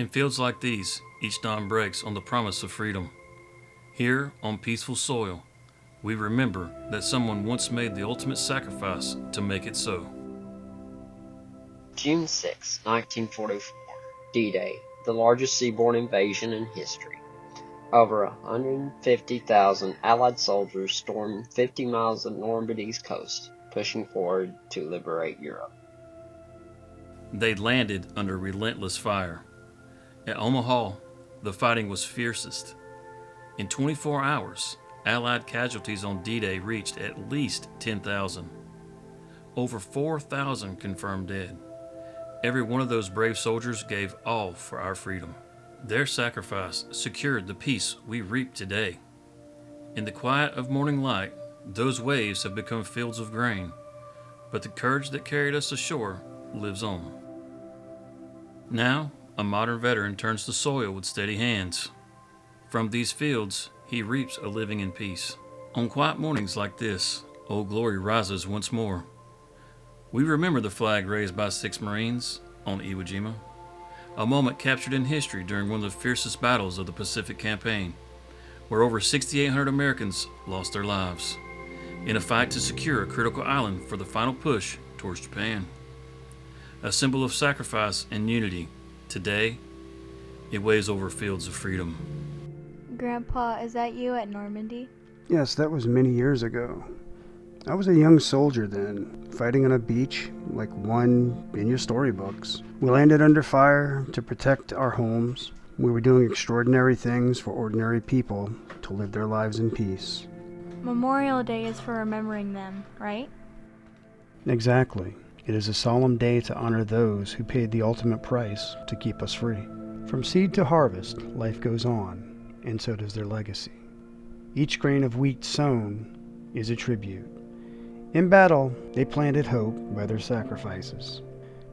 In fields like these, each dawn breaks on the promise of freedom. Here, on peaceful soil, we remember that someone once made the ultimate sacrifice to make it so. June 6, 1944, D-Day, the largest seaborne invasion in history. Over 150,000 Allied soldiers stormed 50 miles of Normandy's coast, pushing forward to liberate Europe. They landed under relentless fire. At Omaha, the fighting was fiercest. In 24 hours, Allied casualties on D-Day reached at least 10,000. Over 4,000 confirmed dead. Every one of those brave soldiers gave all for our freedom. Their sacrifice secured the peace we reap today. In the quiet of morning light, those waves have become fields of grain, but the courage that carried us ashore lives on. Now, a modern veteran turns the soil with steady hands. From these fields, he reaps a living in peace. On quiet mornings like this, Old Glory rises once more. We remember the flag raised by 6 Marines on Iwo Jima, a moment captured in history during one of the fiercest battles of the Pacific Campaign, where over 6,800 Americans lost their lives in a fight to secure a critical island for the final push towards Japan. A symbol of sacrifice and unity, today, it waves over fields of freedom. Grandpa, is that you at Normandy? Yes, that was many years ago. I was a young soldier then, fighting on a beach like one in your storybooks. We landed under fire to protect our homes. We were doing extraordinary things for ordinary people to live their lives in peace. Memorial Day is for remembering them, right? Exactly. It is a solemn day to honor those who paid the ultimate price to keep us free. From seed to harvest, life goes on, and so does their legacy. Each grain of wheat sown is a tribute. In battle, they planted hope by their sacrifices.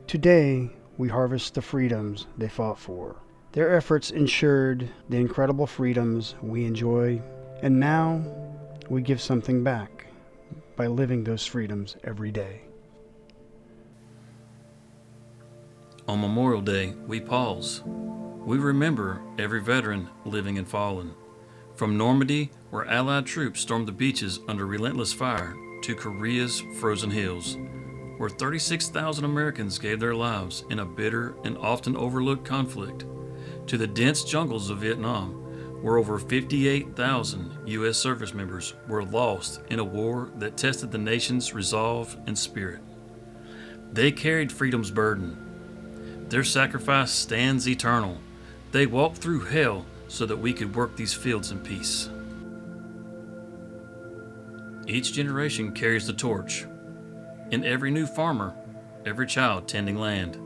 Today, we harvest the freedoms they fought for. Their efforts ensured the incredible freedoms we enjoy, and now we give something back by living those freedoms every day. On Memorial Day, we pause. We remember every veteran living and fallen. From Normandy, where Allied troops stormed the beaches under relentless fire, to Korea's frozen hills, where 36,000 Americans gave their lives in a bitter and often overlooked conflict, to the dense jungles of Vietnam, where over 58,000 U.S. service members were lost in a war that tested the nation's resolve and spirit. They carried freedom's burden. Their sacrifice stands eternal. They walked through hell so that we could work these fields in peace. Each generation carries the torch. In every new farmer, every child tending land,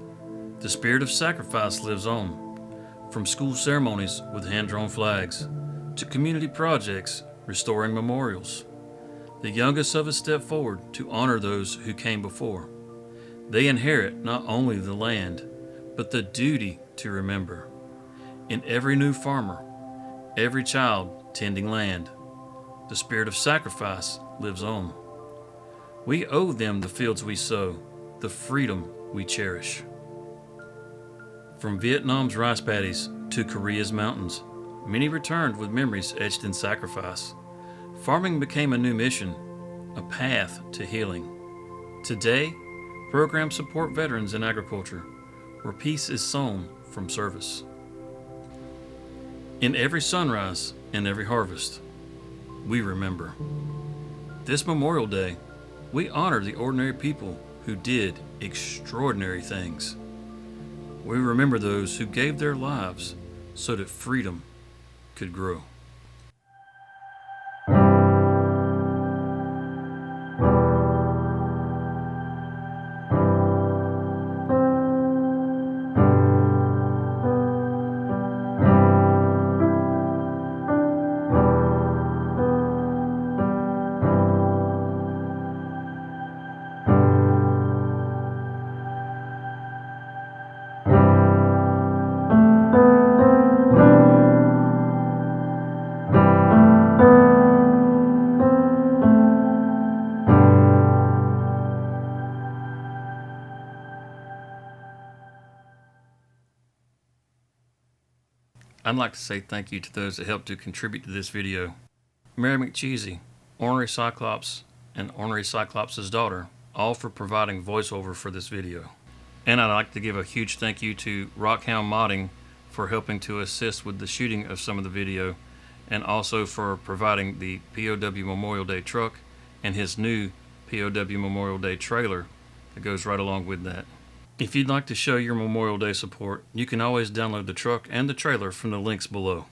the spirit of sacrifice lives on. From school ceremonies with hand-drawn flags, to community projects restoring memorials. The youngest of us step forward to honor those who came before. They inherit not only the land, but the duty to remember. In every new farmer, every child tending land, the spirit of sacrifice lives on. We owe them the fields we sow, the freedom we cherish. From Vietnam's rice paddies to Korea's mountains, many returned with memories etched in sacrifice. Farming became a new mission, a path to healing. Today, programs support veterans in agriculture, where peace is sown from service. In every sunrise and every harvest, we remember. This Memorial Day, we honor the ordinary people who did extraordinary things. We remember those who gave their lives so that freedom could grow. I'd like to say thank you to those that helped to contribute to this video. Mayor McCheesy, Ornery Cyclops, and Ornery Cyclops' daughter, all for providing voiceover for this video. And I'd like to give a huge thank you to RockHound Modding for helping to assist with the shooting of some of the video, and also for providing the POW Memorial Day truck and his new POW Memorial Day trailer that goes right along with that. If you'd like to show your Memorial Day support, you can always download the truck and the trailer from the links below.